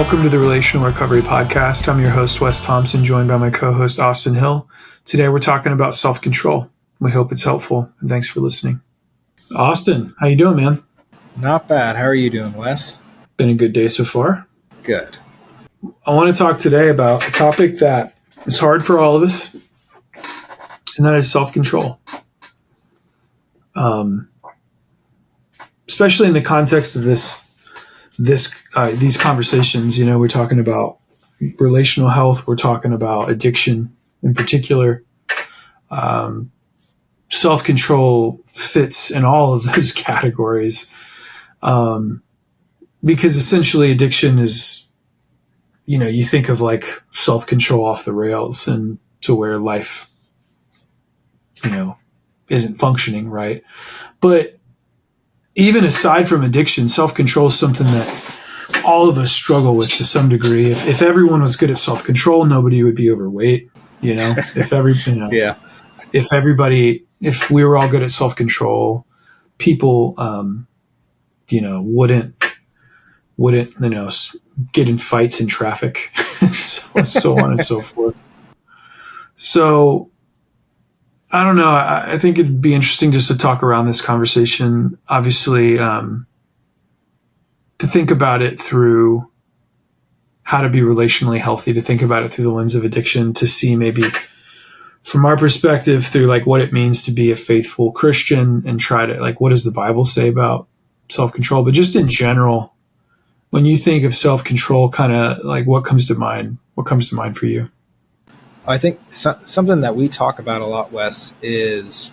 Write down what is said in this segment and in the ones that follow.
Welcome to the Relational Recovery podcast. I'm your host, Wes Thompson, joined by my co-host, Austin Hill. Today, we're talking about self-control. We hope it's helpful, and thanks for listening. Austin, how you doing, man? Not bad. How are you doing, Wes? Been a good day so far. Good. I want to talk today about a topic that is hard for all of us, and that is self-control. Especially in the context of these conversations. You know, we're talking about relational health. We're talking about addiction in particular. Self-control fits in all of those categories, because essentially addiction is, you know, you think of like self-control off the rails and to where life, you know, isn't functioning right. But even aside from addiction, self-control is something that all of us struggle with to some degree. If everyone was good at self-control, nobody would be overweight. You know, if we were all good at self-control, people, wouldn't, get in fights in traffic, so on and so forth. So I don't know. I think it'd be interesting just to talk around this conversation. Obviously, to think about it through how to be relationally healthy, to think about it through the lens of addiction, to see maybe from our perspective through like what it means to be a faithful Christian, and try to like, what does the Bible say about self-control? But just in general, when you think of self-control, kind of like what comes to mind? What comes to mind for you? I think something that we talk about a lot, Wes, is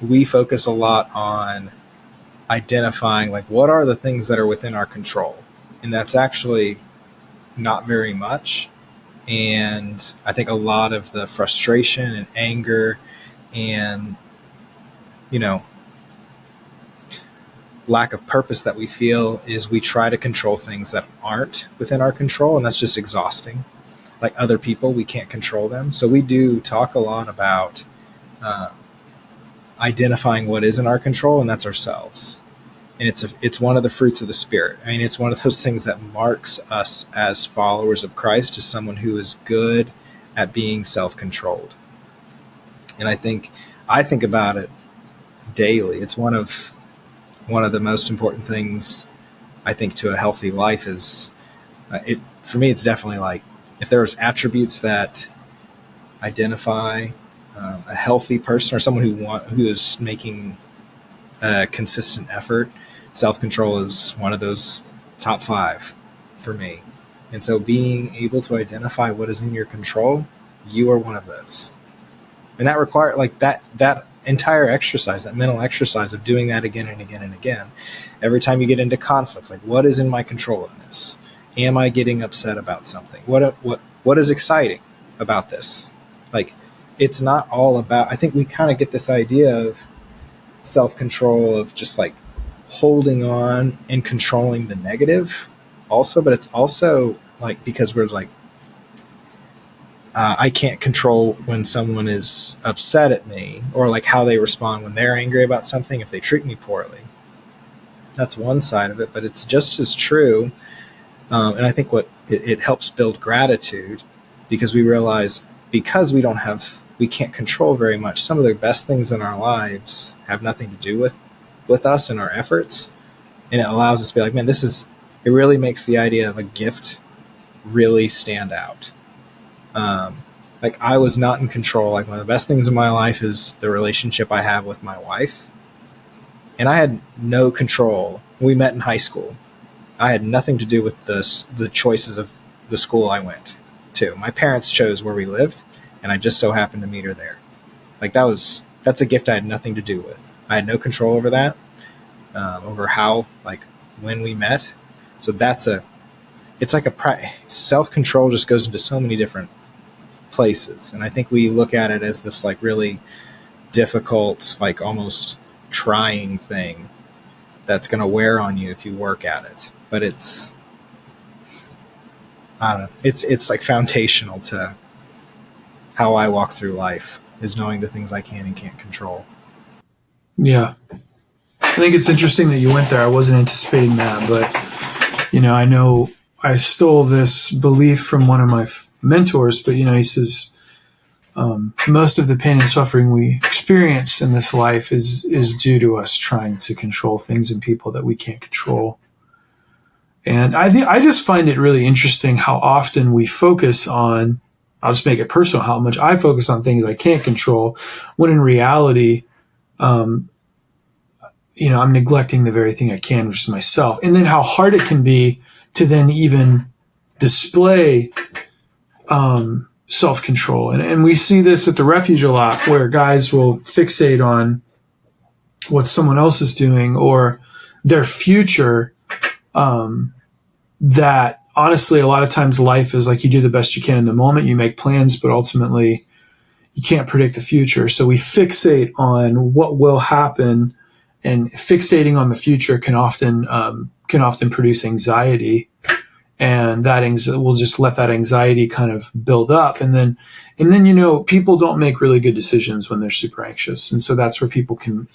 we focus a lot on identifying like what are the things that are within our control. And that's actually not very much. And I think a lot of the frustration and anger and, lack of purpose that we feel is we try to control things that aren't within our control. And that's just exhausting. Like other people, we can't control them. So we do talk a lot about identifying what is in our control, and that's ourselves. And it's one of the fruits of the Spirit. I mean, it's one of those things that marks us as followers of Christ, as someone who is good at being self-controlled. And I think about it daily. It's one of the most important things, I think, to a healthy life is for me, it's definitely like, if there was attributes that identify a healthy person or someone who is making a consistent effort, self-control is one of those top 5 for me. And so being able to identify what is in your control, you are one of those. And that requires like that entire exercise, that mental exercise of doing that again and again and again. Every time you get into conflict, like what is in my control in this? Am I getting upset about something? What is exciting about this? Like, it's not all about, I think we kind of get this idea of self-control of just like holding on and controlling the negative also, but it's also like, because we're like, I can't control when someone is upset at me or like how they respond when they're angry about something, if they treat me poorly. That's one side of it, but it's just as true. And I think it helps build gratitude, because we realize because we can't control very much. Some of the best things in our lives have nothing to do with us and our efforts. And it allows us to be like, man, it really makes the idea of a gift really stand out. Like I was not in control. Like one of the best things in my life is the relationship I have with my wife. And I had no control. We met in high school. I had nothing to do with the choices of the school I went to. My parents chose where we lived, and I just so happened to meet her there. Like that's a gift I had nothing to do with. I had no control over that, over how, like when we met. So self-control just goes into so many different places. And I think we look at it as this like really difficult, like almost trying thing that's going to wear on you if you work at it. But it's like foundational to how I walk through life, is knowing the things I can and can't control. Yeah. I think it's interesting that you went there. I wasn't anticipating that, but I know I stole this belief from one of my mentors, but he says, most of the pain and suffering we experience in this life is due to us trying to control things and people that we can't control. And I just find it really interesting how often we focus on, I'll just make it personal, how much I focus on things I can't control, when in reality, I'm neglecting the very thing I can, which is myself. And then how hard it can be to then even display self-control. And we see this at the refuge a lot, where guys will fixate on what someone else is doing or their future, that honestly, a lot of times life is like, you do the best you can in the moment, you make plans, but ultimately you can't predict the future. So we fixate on what will happen, and fixating on the future can often produce anxiety. And we'll just let that anxiety kind of build up. And then, people don't make really good decisions when they're super anxious. And so that's where people can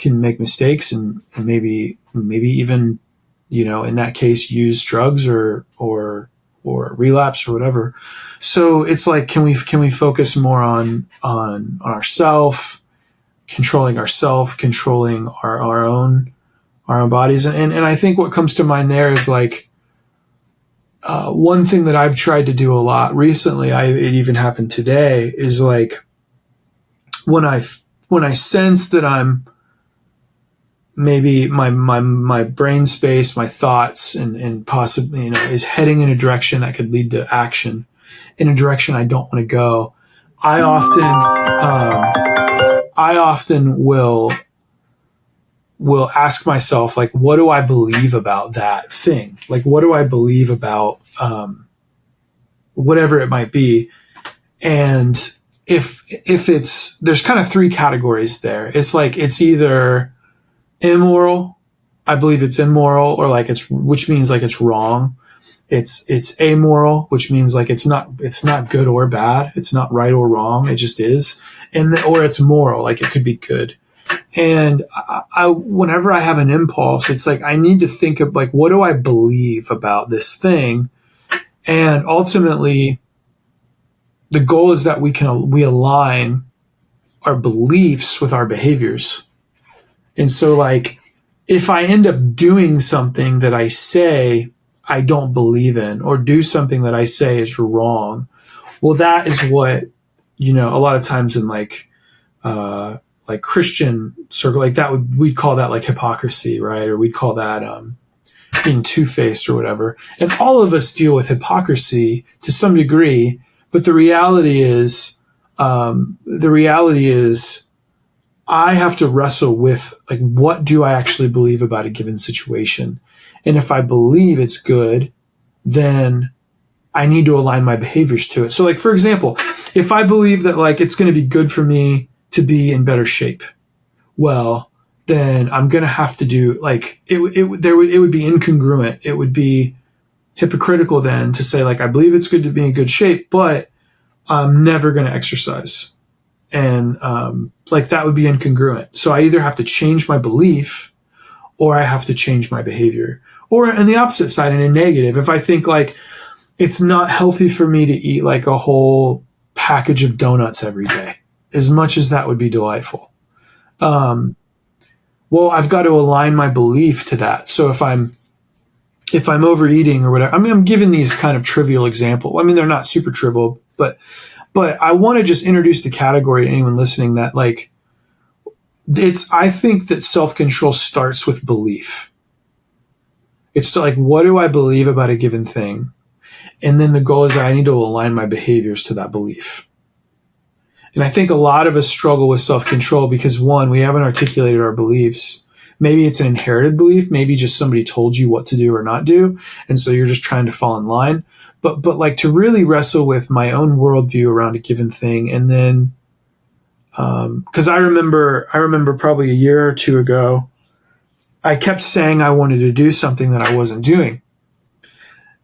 make mistakes and maybe even, in that case, use drugs or relapse or whatever. So it's like, can we focus more on ourself, controlling ourself, controlling our own bodies. And I think what comes to mind there is like, one thing that I've tried to do a lot recently, it even happened today, is like when I sense that I'm maybe my brain space, my thoughts, and possibly is heading in a direction that could lead to action, in a direction I don't want to go. I often will ask myself, like, what do I believe about that thing? Like, what do I believe about whatever it might be? And if there's kind of three categories there. It's like, it's either immoral, I believe it's immoral, or like which means like it's wrong. It's amoral, which means like it's not good or bad. It's not right or wrong. It just is. Or it's moral, like it could be good. And I whenever I have an impulse, it's like I need to think of like, what do I believe about this thing? And ultimately, the goal is that we align our beliefs with our behaviors. And so, like, if I end up doing something that I say I don't believe in, or do something that I say is wrong, well, that is what, a lot of times in like Christian circle, like that we'd call that like hypocrisy, right? Or we'd call that being two-faced or whatever. And all of us deal with hypocrisy to some degree, but the reality is I have to wrestle with, like, what do I actually believe about a given situation? And if I believe it's good, then I need to align my behaviors to it. So, like, for example, if I believe that, like, it's going to be good for me to be in better shape, well, then I'm going to have to do, like, it would be incongruent. It would be hypocritical then to say, like, I believe it's good to be in good shape, but I'm never going to exercise. And like, that would be incongruent. So I either have to change my belief, or I have to change my behavior. Or on the opposite side, in a negative, if I think like it's not healthy for me to eat like a whole package of donuts every day, as much as that would be delightful, well, I've got to align my belief to that. So if I'm overeating or whatever, I mean, I'm giving these kind of trivial examples. I mean, they're not super trivial, but I want to just introduce the category to anyone listening that, like, I think that self-control starts with belief. It's like, what do I believe about a given thing? And then the goal is that I need to align my behaviors to that belief. And I think a lot of us struggle with self-control because, one, we haven't articulated our beliefs. Maybe it's an inherited belief. Maybe just somebody told you what to do or not do. And so you're just trying to fall in line. But like, to really wrestle with my own worldview around a given thing. And then, cause I remember probably a year or two ago, I kept saying I wanted to do something that I wasn't doing.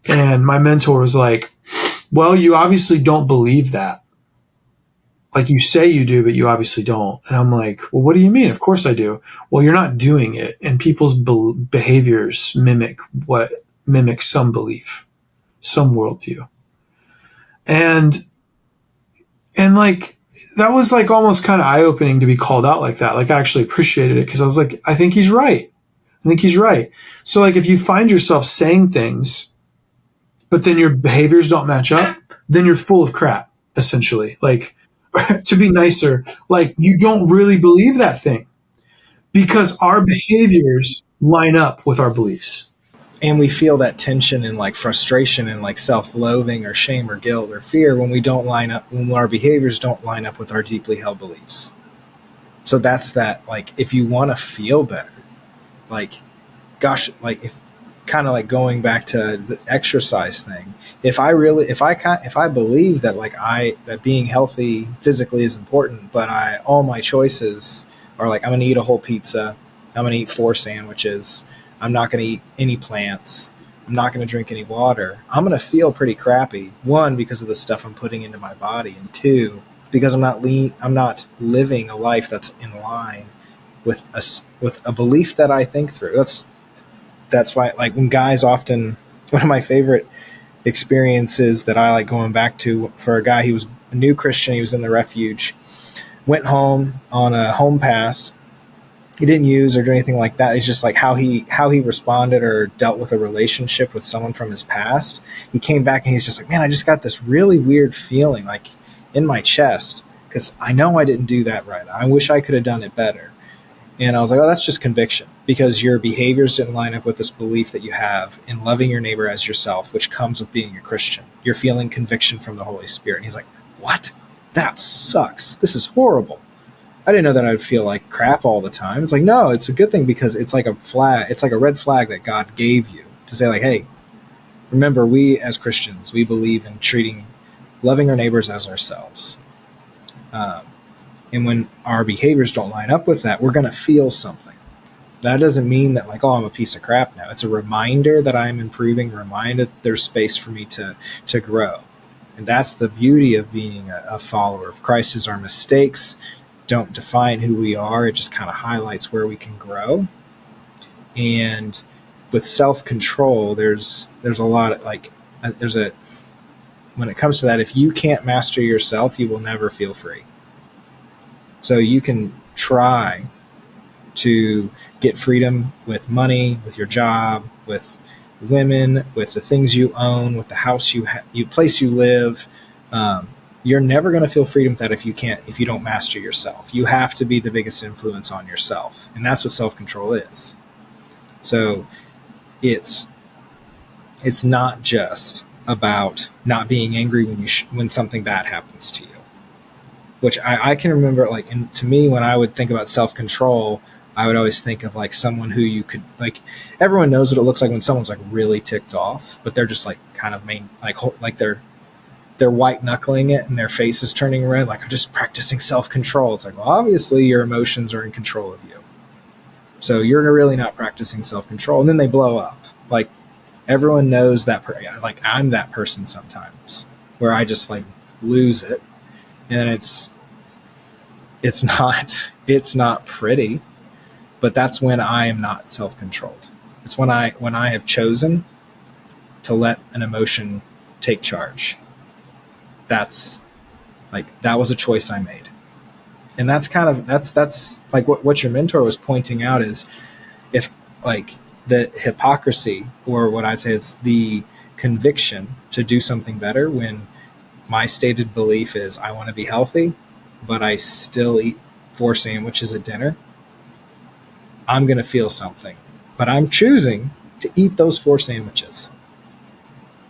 And my mentor was like, well, you obviously don't believe that. Like, you say you do, but you obviously don't. And I'm like, well, what do you mean? Of course I do. Well, you're not doing it. And people's behaviors mimic what mimic some belief, some worldview. And like, that was like almost kind of eye opening to be called out like that. Like, I actually appreciated it because I was like, I think he's right. I think he's right. So like, if you find yourself saying things, but then your behaviors don't match up, then you're full of crap, essentially. Like, to be nicer, like, you don't really believe that thing because our behaviors line up with our beliefs. And we feel that tension and like frustration and like self-loathing or shame or guilt or fear when we don't line up, when our behaviors don't line up with our deeply held beliefs. So that's that, like, if you want to feel better, like, gosh, like, if kind of like going back to the exercise thing, if I believe that like that being healthy physically is important, but all my choices are like, I'm going to eat a whole pizza, I'm going to eat 4 sandwiches, I'm not going to eat any plants, I'm not going to drink any water, I'm going to feel pretty crappy. One, because of the stuff I'm putting into my body, and two, because I'm not living a life that's in line with a belief that I think through. That's why, like, when guys often, one of my favorite experiences that I like going back to, for a guy, he was a new Christian, he was in the refuge, went home on a home pass. He didn't use or do anything like that. It's just like how he responded or dealt with a relationship with someone from his past. He came back and he's just like, man, I just got this really weird feeling like in my chest because I know I didn't do that right. I wish I could have done it better. And I was like, oh, that's just conviction, because your behaviors didn't line up with this belief that you have in loving your neighbor as yourself, which comes with being a Christian. You're feeling conviction from the Holy Spirit. And he's like, what? That sucks. This is horrible. I didn't know that I'd feel like crap all the time. It's like, no, it's a good thing, because it's like a flag. It's like a red flag that God gave you to say like, hey, remember, we as Christians, we believe in loving our neighbors as ourselves. And when our behaviors don't line up with that, we're going to feel something. That doesn't mean that like, oh, I'm a piece of crap now. It's a reminder that I'm improving, a reminder that there's space for me to grow. And that's the beauty of being a follower of Christ, is our mistakes don't define who we are. It just kind of highlights where we can grow. And with self-control, there's a lot of like, when it comes to that, if you can't master yourself, you will never feel free. So you can try to get freedom with money, with your job, with women, with the things you own, with the house place you live. You're never going to feel freedom with that if you don't master yourself. You have to be the biggest influence on yourself, and that's what self-control is. So it's not just about not being angry when something bad happens to you. Which I can remember, like, and to me, when I would think about self-control, I would always think of like someone who you could, like, everyone knows what it looks like when someone's like really ticked off, but they're just like kind of like they're white knuckling it and their face is turning red. Like, I'm just practicing self-control. It's like, well, obviously your emotions are in control of you. So you're really not practicing self-control. And then they blow up. Like, everyone knows that, like, I'm that person sometimes where I just like lose it. And it's not pretty, but that's when I am not self-controlled. It's when I have chosen to let an emotion take charge. That's like, that was a choice I made. And that's kind of, that's like what your mentor was pointing out, is if like the hypocrisy, or what I'd say is the conviction to do something better, when my stated belief is I want to be healthy, but I still eat 4 sandwiches at dinner, I'm going to feel something. But I'm choosing to eat those 4 sandwiches.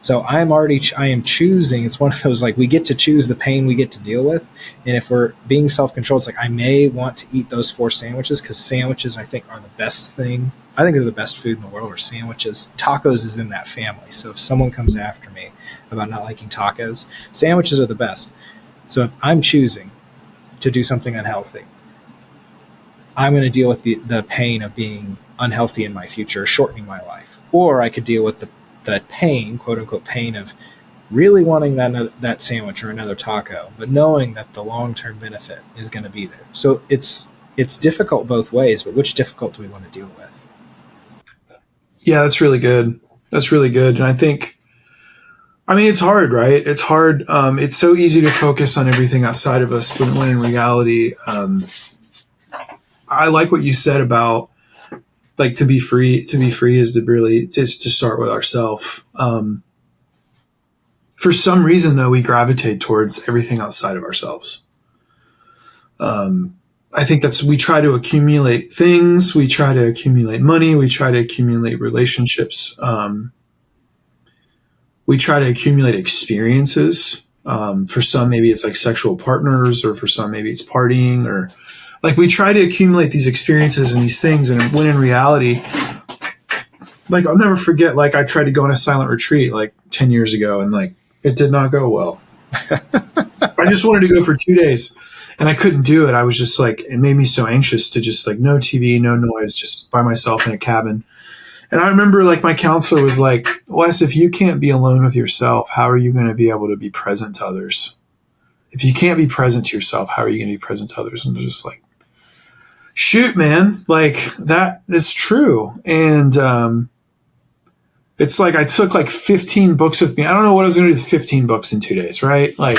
So I am choosing. It's one of those, like, we get to choose the pain we get to deal with. And if we're being self-controlled, it's like, I may want to eat those 4 sandwiches, because sandwiches, I think, are the best thing. I think they're the best food in the world, are sandwiches. Tacos is in that family. So if someone comes after me about not liking tacos, sandwiches are the best. So if I'm choosing to do something unhealthy, I'm going to deal with the pain of being unhealthy in my future, shortening my life. Or I could deal with the pain, quote unquote pain, of really wanting that sandwich or another taco, but knowing that the long-term benefit is going to be there. So it's difficult both ways, but which difficult do we want to deal with? Yeah, that's really good. That's really good. And I think, I mean, it's hard, right? It's hard. It's so easy to focus on everything outside of us, but when in reality, I like what you said about like to be free. To be free is to really just to start with ourselves. For some reason, though, we gravitate towards everything outside of ourselves. I think we try to accumulate things, we try to accumulate money, we try to accumulate relationships, we try to accumulate experiences. For some, maybe it's like sexual partners, or for some, maybe it's partying, or like we try to accumulate these experiences and these things. And when in reality, like I'll never forget, like I tried to go on a silent retreat like 10 years ago, and like it did not go well. I just wanted to go for 2 days. And I couldn't do it. I was just like, it made me so anxious to just like no TV, no noise, just by myself in a cabin. And I remember like my counselor was like, Wes, if you can't be alone with yourself, how are you going to be able to be present to others? If you can't be present to yourself, how are you going to be present to others? And I was just like, shoot, man, like that is true. And it's like I took like 15 books with me. I don't know what I was going to do with 15 books in 2 days, right? Like,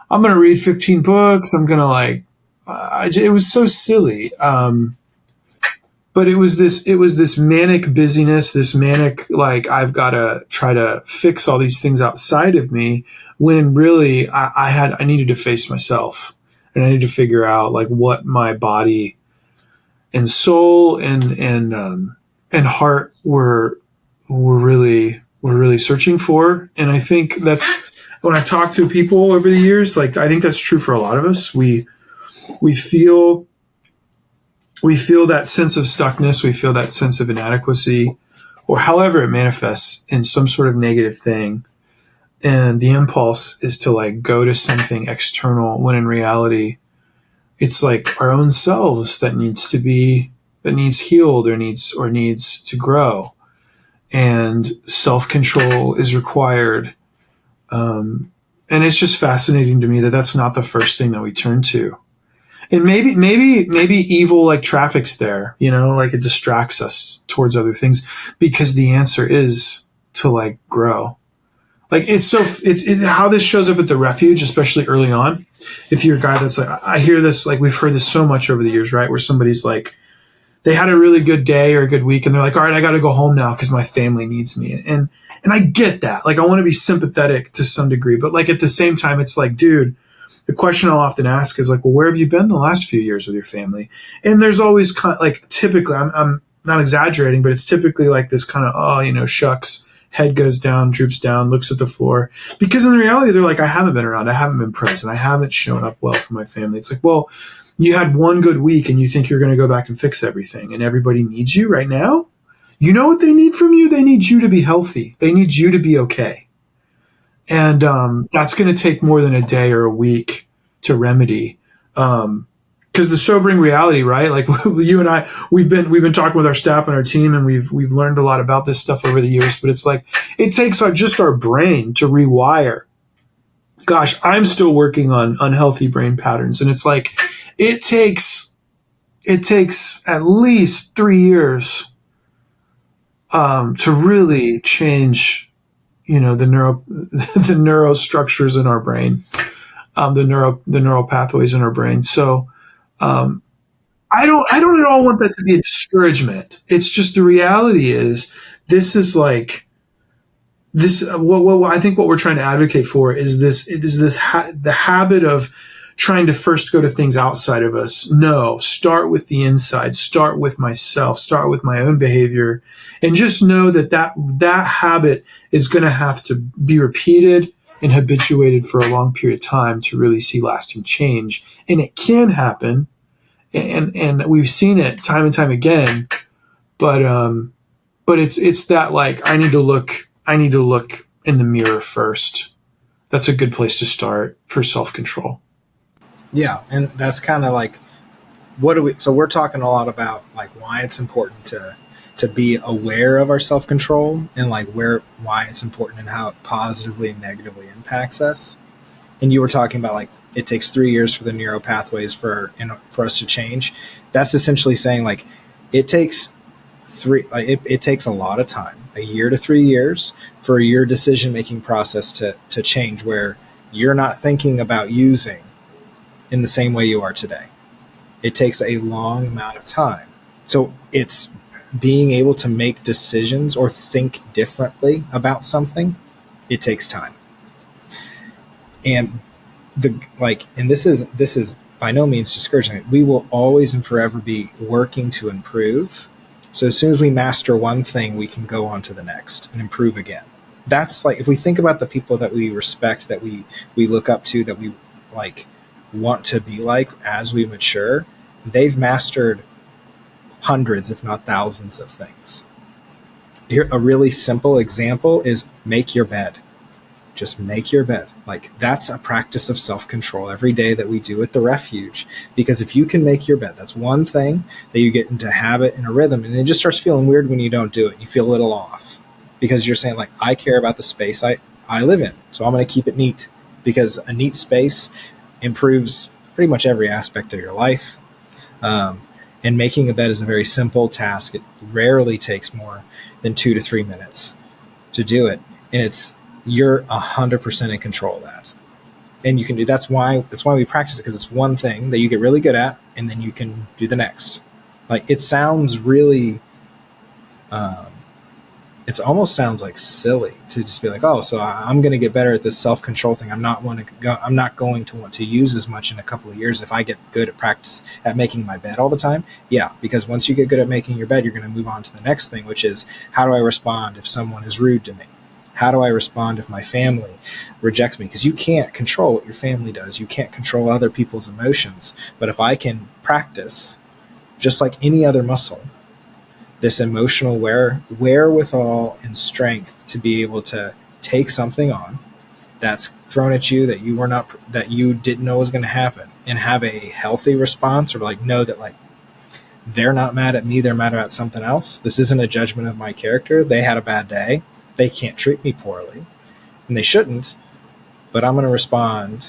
I'm going to read 15 books. I'm going to like, it was so silly. But it was this manic busyness, this manic, like, I've got to try to fix all these things outside of me, when really I needed to face myself, and I needed to figure out like what my body and soul and heart were really searching for. And I think that's, when I've talked to people over the years, like I think that's true for a lot of us. We feel that sense of stuckness, we feel that sense of inadequacy, or however it manifests in some sort of negative thing. And the impulse is to like go to something external, when in reality, it's like our own selves that needs healed, or needs to grow. And self-control is required. And it's just fascinating to me that that's not the first thing that we turn to. And maybe evil like traffics there, like it distracts us towards other things, because the answer is to like grow. Like it's how this shows up at the refuge, especially early on. If you're a guy that's like, I hear this, like we've heard this so much over the years, right? Where somebody's like, they had a really good day or a good week, and they're like, all right, I got to go home now because my family needs me. And I get that. Like, I want to be sympathetic to some degree, but like at the same time, it's like, dude, the question I'll often ask is like, well, where have you been the last few years with your family? And there's always like, typically, I'm not exaggerating, but it's typically like this kind of, shucks, head goes down, droops down, looks at the floor. Because in reality, they're like, I haven't been around. I haven't been present. I haven't shown up well for my family. It's like, well, you had one good week and you think you're going to go back and fix everything, and everybody needs you right now. You know what they need from you? They need you to be healthy. They need you to be okay. And that's going to take more than a day or a week to remedy. Because the sobering reality, right? Like you and I, we've been talking with our staff and our team, and we've learned a lot about this stuff over the years. But it's like it takes just our brain to rewire. Gosh, I'm still working on unhealthy brain patterns, and it's like it takes at least 3 years to really change, the neurostructures in our brain, the neural pathways in our brain. So I don't at all want that to be a discouragement. It's just the reality is this is like this. What I think what we're trying to advocate for is the habit of trying to first go to things outside of us. No, start with the inside, start with myself, start with my own behavior, and just know that habit is going to have to be repeated and habituated for a long period of time to really see lasting change. And it can happen. And we've seen it time and time again, but it's that like, I need to look in the mirror first. That's a good place to start for self-control. Yeah, and that's kind of like so we're talking a lot about like why it's important to be aware of our self-control, and like why it's important and how it positively and negatively impacts us. And you were talking about like it takes 3 years for the neural pathways for us to change. That's essentially saying like it takes it takes a lot of time, a year to 3 years, for your decision making process to change, where you're not thinking about using in the same way you are today. It takes a long amount of time. So it's being able to make decisions or think differently about something. It takes time. And this is by no means discouraging. We will always and forever be working to improve. So as soon as we master one thing, we can go on to the next and improve again. That's like, if we think about the people that we respect, that we look up to, that we like want to be like as we mature, they've mastered hundreds, if not thousands of things. Here, a really simple example is make your bed. Just make your bed. Like, that's a practice of self-control every day that we do at the refuge. Because if you can make your bed, that's one thing that you get into habit and a rhythm. And it just starts feeling weird when you don't do it. You feel a little off because you're saying, like, I care about the space I live in, so I'm going to keep it neat, because a neat space improves pretty much every aspect of your life. And making a bed is a very simple task. It rarely takes more than 2 to 3 minutes to do it. And you're 100% in control of that. And you can do, that's why we practice it, because it's one thing that you get really good at, and then you can do the next. Like, it sounds really, it almost sounds like silly to just be like, oh, so I'm going to get better at this self-control thing. I'm not going to want to use as much in a couple of years if I get good at practice at making my bed all the time. Yeah, because once you get good at making your bed, you're going to move on to the next thing, which is, how do I respond if someone is rude to me? How do I respond if my family rejects me? Because you can't control what your family does. You can't control other people's emotions. But if I can practice, just like any other muscle, this emotional wherewithal and strength to be able to take something on that's thrown at you that you didn't know was going to happen, and have a healthy response, or like know that, like, they're not mad at me, they're mad about something else. This isn't a judgment of my character. They had a bad day. They can't treat me poorly, and they shouldn't, but I'm going to respond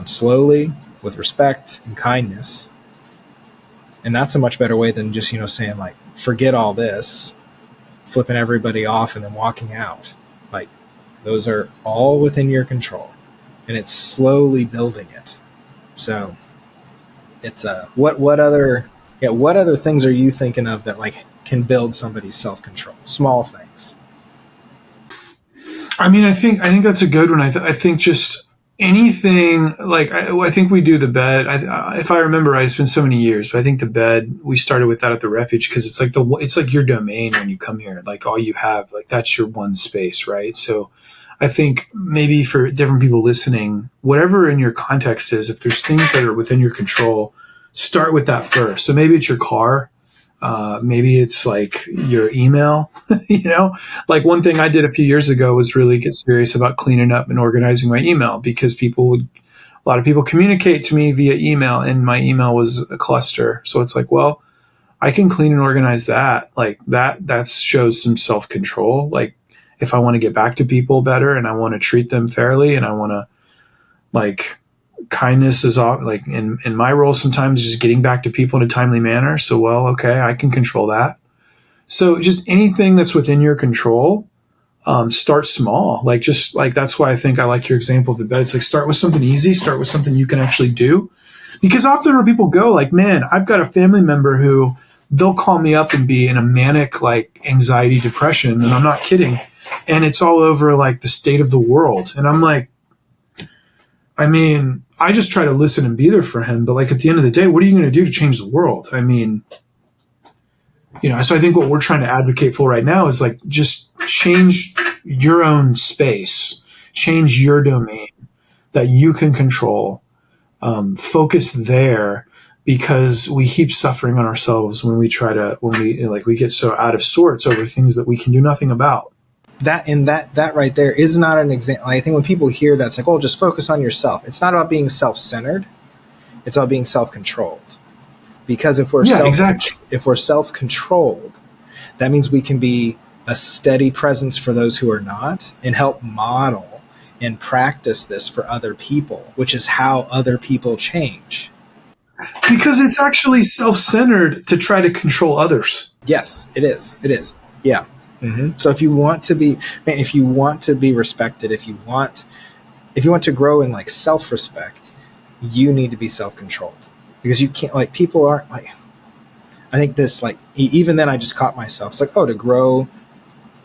slowly, with respect and kindness. And that's a much better way than just, saying, like, forget all this, flipping everybody off and then walking out. Like, those are all within your control, and it's slowly building it. So it's what other things are you thinking of that, like, can build somebody's self-control? Small things. I mean, I think that's a good one. I think just anything, like, I think we do the bed. If I remember right, it's been so many years, but I think the bed, we started with that at the refuge, because it's like your domain when you come here. Like, all you have, like, that's your one space, right? So I think maybe for different people listening, whatever in your context is, if there's things that are within your control, start with that first. So maybe it's your car. Maybe it's like your email, like one thing I did a few years ago was really get serious about cleaning up and organizing my email, because a lot of people communicate to me via email, and my email was a cluster. So it's like, well, I can clean and organize that. Like that shows some self-control. Like, if I want to get back to people better, and I want to treat them fairly, and I want to, like, kindness is like in my role sometimes just getting back to people in a timely manner. So, well, okay, I can control that. So just anything that's within your control, start small. Like, just like, that's why I think I like your example of the bed. It's like, start with something easy, start with something you can actually do. Because often when people go, like, man, I've got a family member who they'll call me up and be in a manic, like, anxiety, depression. And I'm not kidding. And it's all over, like, the state of the world. And I'm like, I mean, I just try to listen and be there for him. But, like, at the end of the day, what are you going to do to change the world? I mean, so I think what we're trying to advocate for right now is, like, just change your own space, change your domain that you can control, focus there, because we keep suffering on ourselves when we get so out of sorts over things that we can do nothing about. That right there is not an example. I think when people hear that, it's like, oh, just focus on yourself. It's not about being self-centered. It's about being self-controlled. Because if we're self-controlled, that means we can be a steady presence for those who are not, and help model and practice this for other people, which is how other people change. Because it's actually self-centered to try to control others. Yes, it is. It is. Yeah. So if you want to be, man, if you want to be respected, if you want to grow in like self-respect, you need to be self-controlled, because you can't, like, people aren't like, I think this, like, even then I just caught myself. It's like, oh, to grow,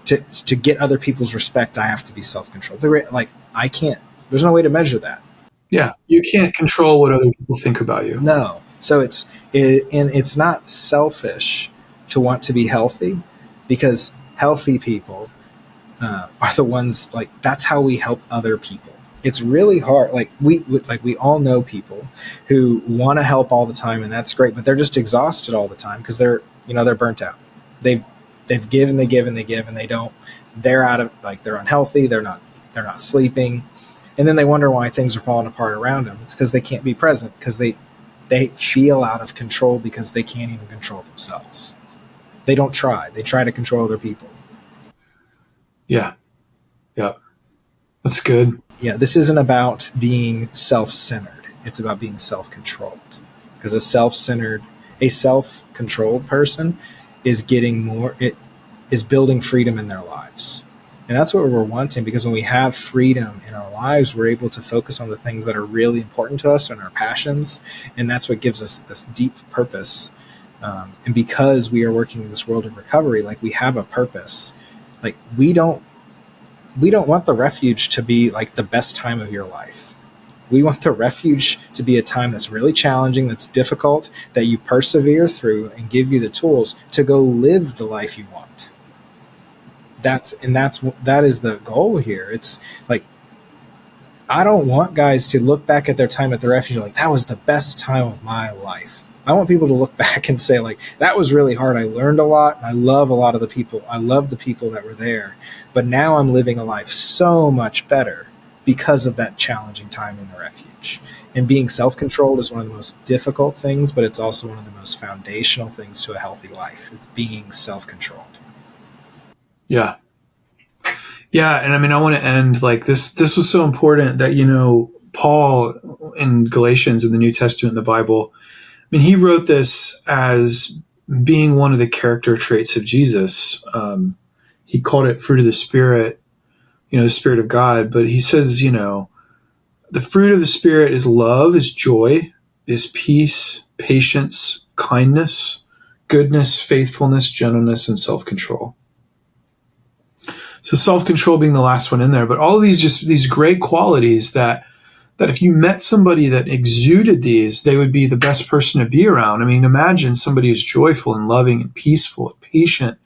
to get other people's respect, I have to be self-controlled. Like, I can't, there's no way to measure that. Yeah, you can't control what other people think about you. No. So it's not selfish to want to be healthy, because healthy people are the ones, like, that's how we help other people. It's really hard. Like we all know people who want to help all the time, and that's great, but they're just exhausted all the time because they're burnt out. They've given, they give, and they don't. They're out of, like, they're unhealthy. They're not sleeping, and then they wonder why things are falling apart around them. It's because they can't be present, because they feel out of control because they can't even control themselves. They don't try. They try to control other people. Yeah. That's good. Yeah, this isn't about being self-centered. It's about being self-controlled. Because a self-controlled person is building freedom in their lives. And that's what we're wanting, because when we have freedom in our lives, we're able to focus on the things that are really important to us and our passions. And that's what gives us this deep purpose. And because we are working in this world of recovery, like, we have a purpose. Like, we don't want the refuge to be like the best time of your life. We want the refuge to be a time that's really challenging, that's difficult, that you persevere through, and give you the tools to go live the life you want. That is the goal here. It's like, I don't want guys to look back at their time at the refuge like, that was the best time of my life. I want people to look back and say, like, that was really hard. I learned a lot, and I love a lot of the people. I love the people that were there. But now I'm living a life so much better because of that challenging time in the refuge. And being self-controlled is one of the most difficult things, but it's also one of the most foundational things to a healthy life, is being self-controlled. Yeah. And I mean, I want to end like this. This was so important that, Paul in Galatians, in the New Testament, in the Bible, I mean, he wrote this as being one of the character traits of Jesus. He called it fruit of the Spirit, the Spirit of God. But he says, the fruit of the Spirit is love, is joy, is peace, patience, kindness, goodness, faithfulness, gentleness, and self-control. So self-control being the last one in there. But all of these great qualities that if you met somebody that exuded these, they would be the best person to be around. I mean, imagine somebody who's joyful and loving and peaceful and patient,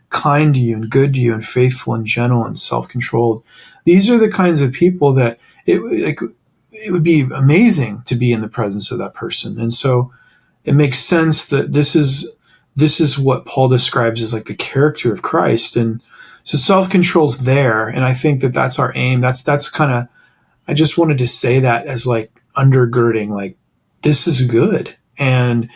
kind to you and good to you and faithful and gentle and self-controlled. These are the kinds of people that it would be amazing to be in the presence of that person. And so it makes sense that this is what Paul describes as like the character of Christ. And so self-control's there. And I think that that's our aim. That's kind of, I just wanted to say that as like undergirding, like, this is good. And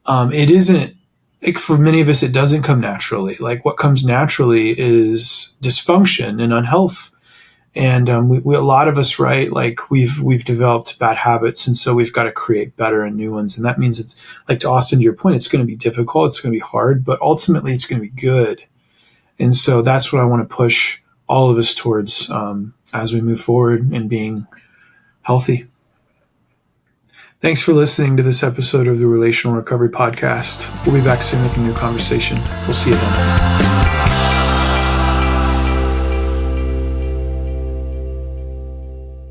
it isn't, like, for many of us, it doesn't come naturally. Like, what comes naturally is dysfunction and unhealth. And we a lot of us, right, like, we've developed bad habits. And so we've got to create better and new ones. And that means it's, like, to Austin, to your point, it's going to be difficult. It's going to be hard, but ultimately it's going to be good. And so that's what I want to push all of us towards as we move forward in being healthy. Thanks for listening to this episode of the Relational Recovery Podcast. We'll be back soon with a new conversation. We'll see you then.